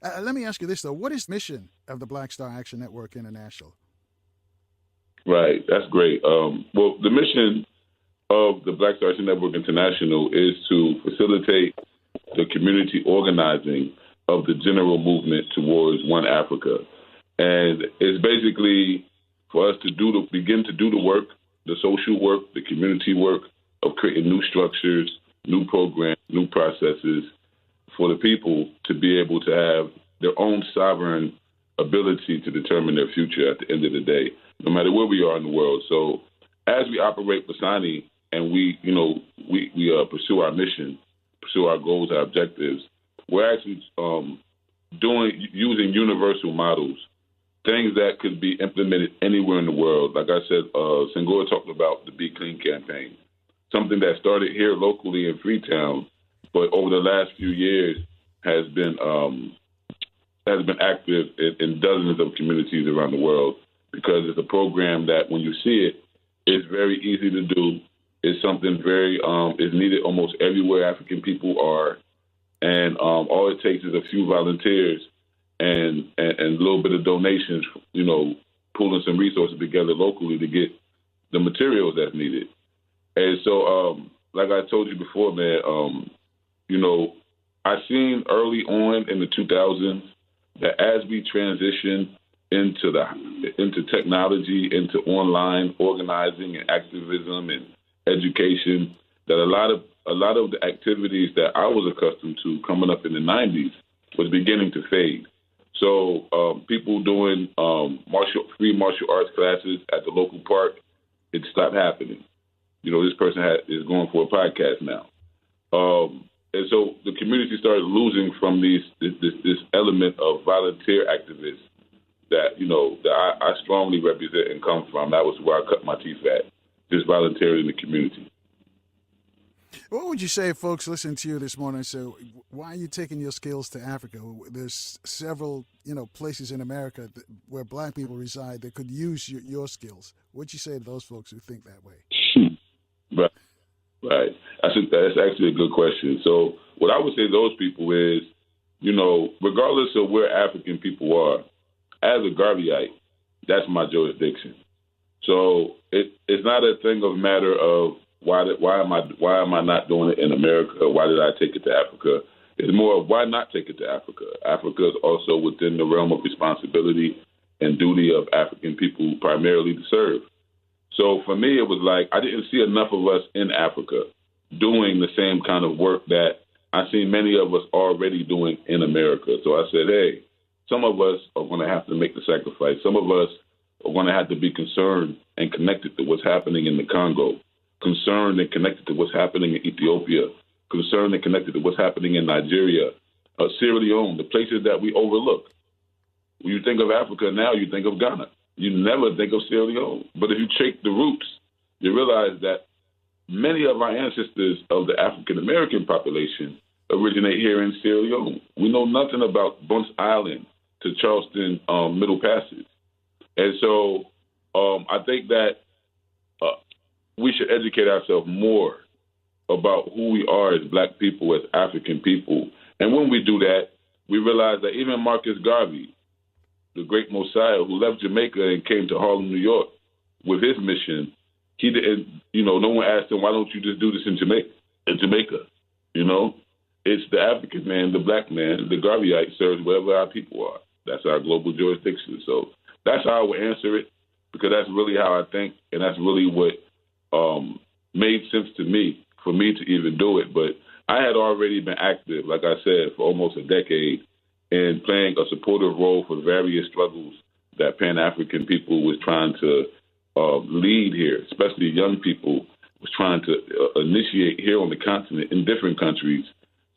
Let me ask you this, though. What is the mission of the Black Star Action Network International? Right, that's great. Well, the mission of the Black Star Action Network International is to facilitate the community organizing of the general movement towards one Africa. And it's basically for us to begin to do the work, the social work, the community work of creating new structures, new programs, new processes for the people to be able to have their own sovereign ability to determine their future at the end of the day, no matter where we are in the world. So as we operate BSANI and we pursue our mission, pursue our goals, our objectives, we're actually using universal models, things that could be implemented anywhere in the world. Like I said, Senghor talked about the Be Clean campaign, something that started here locally in Freetown, but over the last few years has been active in dozens of communities around the world, because it's a program that when you see it, it's very easy to do. It's something very is needed almost everywhere African people are, and all it takes is a few volunteers and a little bit of donations, pulling some resources together locally to get the materials that's needed. And so, like I told you before, man, I seen early on in the 2000s that as we transition into technology, into online organizing and activism and education, that a lot of the activities that I was accustomed to coming up in the 90s was beginning to fade. So people doing free martial arts classes at the local park, it stopped happening. This person is going for a podcast now. And so the community started losing from this element of volunteer activists that I strongly represent and come from. That was where I cut my teeth at, just volunteering in the community. What would you say if folks listen to you this morning and say, why are you taking your skills to Africa? There's several, places in America where black people reside that could use your skills. What'd you say to those folks who think that way? Right. I think that's actually a good question. So what I would say to those people is, regardless of where African people are, as a Garveyite, that's my jurisdiction. So it's not a thing of matter of why am I not doing it in America? Why did I take it to Africa? It's more of why not take it to Africa? Africa is also within the realm of responsibility and duty of African people primarily to serve. So for me, it was like I didn't see enough of us in Africa doing the same kind of work that I see many of us already doing in America. So I said, hey, some of us are going to have to make the sacrifice. Some of us are going to have to be concerned and connected to what's happening in the Congo, concerned and connected to what's happening in Ethiopia, concerned and connected to what's happening in Nigeria, Sierra Leone, the places that we overlook. When you think of Africa now, you think of Ghana. You never think of Sierra Leone. But if you check the roots, you realize that many of our ancestors of the African-American population originate here in Sierra Leone. We know nothing about Bunce Island to Charleston Middle Passage. And so I think that we should educate ourselves more about who we are as black people, as African people. And when we do that, we realize that even Marcus Garvey, the great Messiah who left Jamaica and came to Harlem, New York with his mission, he didn't, no one asked him, why don't you just do this in Jamaica? It's the African man, the black man, the Garveyite serves wherever our people are. That's our global jurisdiction. So that's how I would answer it, because that's really how I think, and that's really what made sense to me, for me to even do it. But I had already been active, like I said, for almost a decade in playing a supportive role for various struggles that Pan-African people was trying to lead here, especially young people was trying to initiate here on the continent in different countries,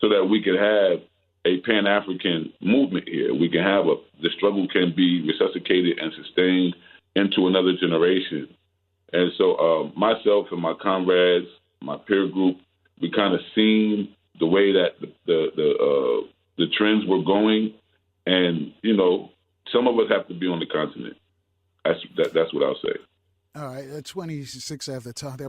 so that we could have a Pan-African movement here. We can have the struggle can be resuscitated and sustained into another generation. And so myself and my comrades, my peer group, we kind of seen the way that the trends were going. And, some of us have to be on the continent. That's what I'll say. All right, 26 after the top there.